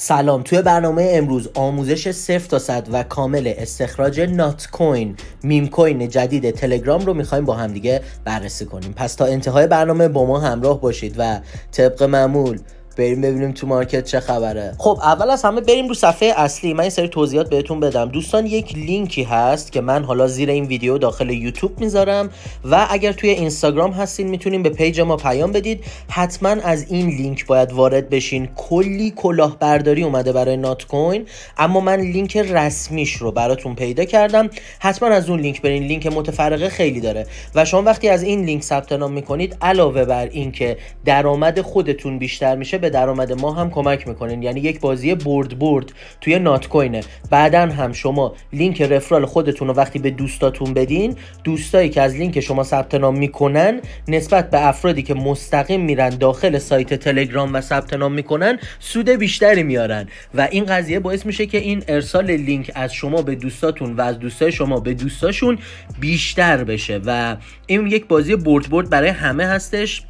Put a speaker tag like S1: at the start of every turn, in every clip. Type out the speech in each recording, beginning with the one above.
S1: سلام. توی برنامه امروز آموزش 0 تا 100 و کامل استخراج نات کوین، میم کوین جدید تلگرام رو میخوایم با هم دیگه بررسی کنیم. پس تا انتهای برنامه با ما همراه باشید و طبق معمول بریم ببینیم تو مارکت چه خبره. خب اول از همه بریم رو صفحه اصلی. من این سری توضیحات بهتون بدم. دوستان یک لینکی هست که من حالا زیر این ویدیو داخل یوتیوب میذارم و اگر توی اینستاگرام هستین میتونین به پیج ما پیام بدید. حتما از این لینک باید وارد بشین. کلی کلاهبرداری اومده برای نات کوین، اما من لینک رسمیش رو براتون پیدا کردم. حتما از اون لینک برین. لینک متفرقه خیلی داره و شما وقتی از این لینک ثبت نام میکنید، علاوه بر این که درآمد خودتون بیشتر میشه، به درآمد ما هم کمک میکنین. یعنی یک بازی برد توی نات کوینه. بعدن هم شما لینک رفرال خودتون رو وقتی به دوستاتون بدین، دوستایی که از لینک شما ثبت نام میکنن نسبت به افرادی که مستقیم میرن داخل سایت تلگرام و ثبت نام میکنن سود بیشتری میارن و این قضیه باعث میشه که این ارسال لینک از شما به دوستاتون و از دوستای شما به دوستاشون بیشتر بشه و این یک بازی برد برای همه هستش.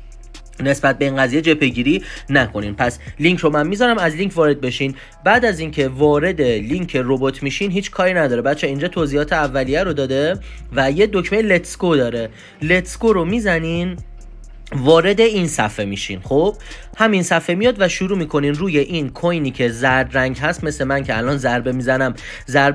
S1: نسبت به این قضیه جبهه‌گیری نکنین. پس لینک رو من میذارم، از لینک وارد بشین. بعد از اینکه وارد لینک ربات میشین هیچ کاری نداره بچه. اینجا توضیحات اولیه رو داده و یه دکمه لتس گو داره. لتس گو رو میزنین، وارد این صفحه میشین. خب همین صفحه میاد و شروع میکنین روی این کوینی که زرد رنگ هست، مثل من که الان ضربه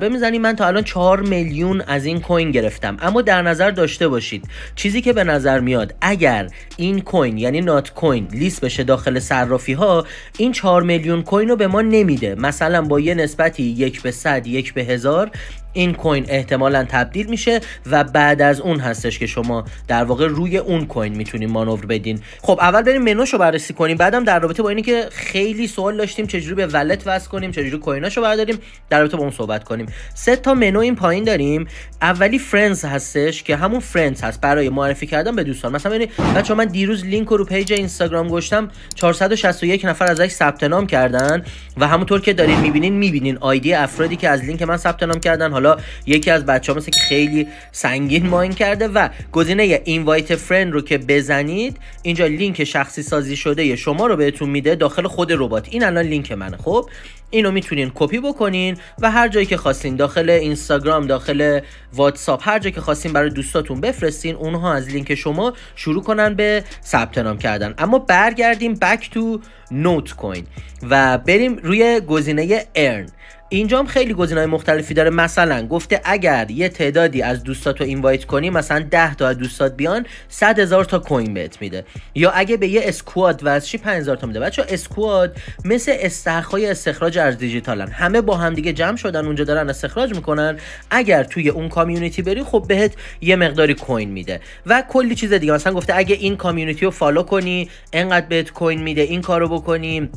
S1: میزنیم. من تا الان 4 میلیون از این کوین گرفتم. اما در نظر داشته باشید چیزی که به نظر میاد، اگر این کوین یعنی نات کوین لیست بشه داخل صرافی ها، این 4 میلیون کوین رو به ما نمیده. مثلا با یه نسبتی 1 به 100 1 به 1000 این کوین احتمالاً تبدیل میشه و بعد از اون هستش که شما در واقع روی اون کوین میتونین مانور بدین. خب اول بریم منوشو بررسی کنیم. بعدم در رابطه با اینی که خیلی سوال داشتیم چجوری به ولت وصل کنیم، چجوری کویناشو برداریم، در رابطه با اون صحبت کنیم. 3 تا منو این پایین داریم. اولی فرندز هستش که همون فرندز هست برای معرفی کردن به دوستان. مثلا ببینید بچه‌ها، من دیروز لینک رو پیج اینستاگرام گذاشتم، 461 نفر ازش ثبت نام کردن و همونطور که دارین میبینین آیدی افرادی که از لینک من ثبت نام کردن. حالا یکی از بچه‌ها مثل که خیلی سنگین ماین کرده و گزینه اینوایت فرند رو که بزنید، اینجا لینک شخصی سازی شده شما رو بهتون میده داخل خود ربات. این الان لینک منه. خب اینو میتونین کپی بکنین و هر جایی که خواستین، داخل اینستاگرام، داخل واتساپ، هر جایی که خواستین برای دوستاتون بفرستین. اونها از لینک شما شروع کنن به ثبت نام کردن. اما برگردیم بک تو نوت کوین و بریم روی گزینه ارن. اینجا هم خیلی گزینه‌های مختلفی داره. مثلا گفته اگر یه تعدادی از دوستاتو اینوایت کنی، مثلا 10 تا از دوستات بیان، 100,000 تا کوین بهت میده. یا اگه به یه اسکواد واسه 5000 تا میده. بچه‌ها اسکواد مثل استخراج استخراج ارز دیجیتالن، همه با هم دیگه جمع شدن اونجا دارن استخراج میکنن. اگر توی اون کامیونیتی بری، خب بهت یه مقداری کوین میده و کلی چیز دیگه. مثلا گفته اگه این کامیونیتی رو فالو کنی انقدر بهت کوین میده، این کارو بکنی.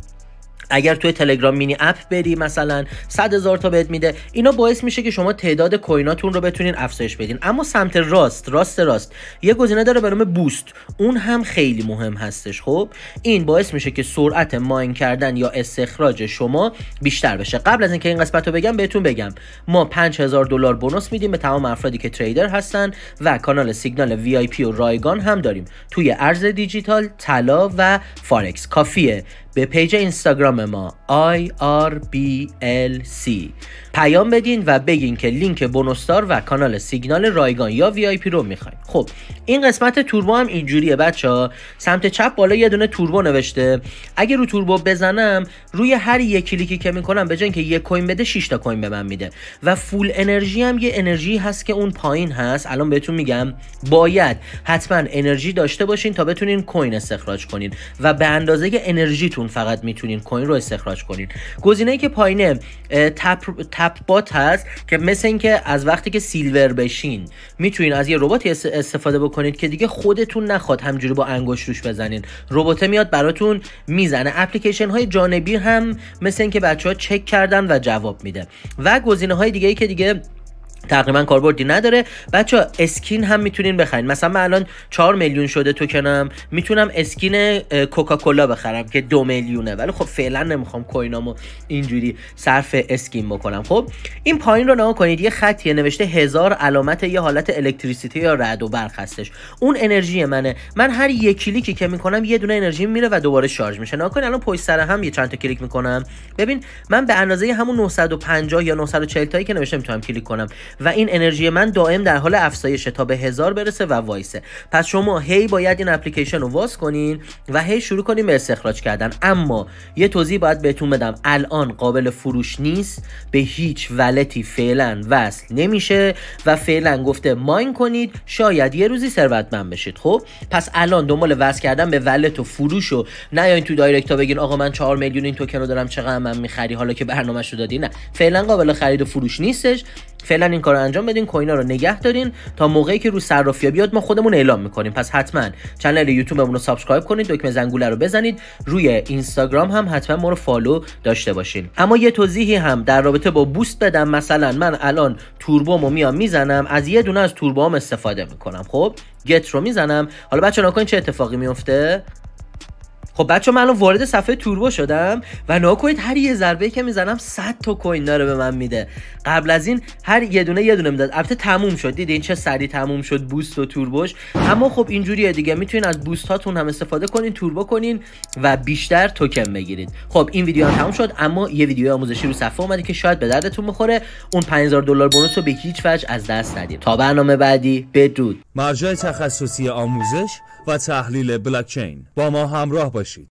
S1: اگر توی تلگرام مینی اپ بری مثلا 100,000 تا بهت میده. اینا باعث میشه که شما تعداد کویناتون رو بتونین افزایش بدین. اما سمت راست یه گزینه داره به نام بوست. اون هم خیلی مهم هستش. خب این باعث میشه که سرعت ماین کردن یا استخراج شما بیشتر بشه. قبل از اینکه این قسمت رو بگم بهتون بگم ما $5000 بونوس میدیم به تمام افرادی که تریدر هستن و کانال سیگنال VIP و رایگان هم داریم توی ارز دیجیتال، طلا و فارکس. کافیه به پیج اینستاگرام ما IRBLC پیام بدین و بگین که لینک بونوستار و کانال سیگنال رایگان یا VIP رو میخواین. خب این قسمت توربو هم اینجوریه بچه‌ها. سمت چپ بالا یه دونه توربو نوشته. اگه رو توربو بزنم، روی هر یک کلیکی که میکنم به جای اینکه یک کوین بده 6 تا کوین به من میده و فول انرژی هم یه انرژی هست که اون پایین هست. الان بهتون میگم باید حتما انرژی داشته باشین تا بتونین کوین استخراج کنین و به اندازه انرژیتون فقط میتونین کوین رو استخراج کنین. گزینه‌ای که پایینه تپ بات هست که مثل این که از وقتی که سیلور بشین میتونین از یه رباتی استفاده بکنید که دیگه خودتون نخواد همجوری با انگشت روش بزنین، ربات میاد براتون میزنه. اپلیکیشن های جانبی هم مثل این که بچه‌ها چک کردن و جواب میده و گزینه‌های دیگه‌ای که دیگه تقریبا کاربردی نداره. بچا اسکین هم میتونین بخرین. مثلا من الان 4 میلیون شده توکنم، میتونم اسکین کوکاکولا بخرم که 2 میلیونه، ولی خب فعلا نمیخوام کوینامو اینجوری صرف اسکین بکنم. خب این پایین رو نگاه کنید، یه خطیه نوشته 1000 علامت یه حالت الکتریسیته یا رعد و برق هستش. اون انرژی منه. من هر یک کلیکی که میکنم یه دونه انرژی میره و دوباره شارژ میشه. نگاه کن الان پشت سر هم یه چند تا کلیک میکنم، ببین من به اندازه همون 950 یا 940 تایی که نوشته میتونم کلیک کنم و این انرژی من دائم در حال افزایشه تا به 1000 برسه و وایسه. پس شما هی باید این اپلیکیشن رو واس کنین و هی شروع کنین به استخراج کردن. اما یه توضیح باید بهتون بدم، الان قابل فروش نیست، به هیچ ولتی فعلا وصل نمیشه و فعلا گفته ماین کنید، شاید یه روزی ثروتمند بشید. خب پس الان دنبال وصل کردن به ولت و فروش و نیاین تو دایرکت ها بگین آقا من 4 میلیون این توکن رو دارم چقدر من میخری حالا که برنامه‌شو دادی. نه، فعلا قابل خرید و فروش نیستش. فعلا این کارو انجام بدین، کوینا رو نگه دارین تا موقعی که رو صرافی‌ها بیاد ما خودمون اعلام میکنیم. پس حتما کانال یوتیوبمون رو سابسکرایب کنید، دکمه زنگوله رو بزنید، روی اینستاگرام هم حتما ما رو فالو داشته باشین. اما یه توضیحی هم در رابطه با بوست بدم، مثلا من الان توربومو میام میزنم، از یه دونه از توربوام استفاده میکنم. خب گت رو میزنم، حالا بچه‌ها نگاه کنید چه اتفاقی میفته. خب بچه من الان وارد صفحه توربو شدم و نگاه کنید هر یه ضربه که میزنم 100 تا کوین داره به من میده. قبل از این هر یه دونه میداد. البته تموم شد، دیدین چه سریع تموم شد بوست و توربوش. اما خب اینجوریه دیگه، میتونین از بوست هاتون هم استفاده کنین، توربو کنین و بیشتر توکن بگیرید. خب این ویدیو هم تموم شد، اما یه ویدیو آموزشی رو صفحه اومده که شاید به دردتون بخوره. اون $5000 بونوس رو به هیچ وجه از دست ندید. تا برنامه بعدی، بدرود.
S2: مرجع تخصصی آموزش و تحلیل بلاکچین، با ما همراه باشید.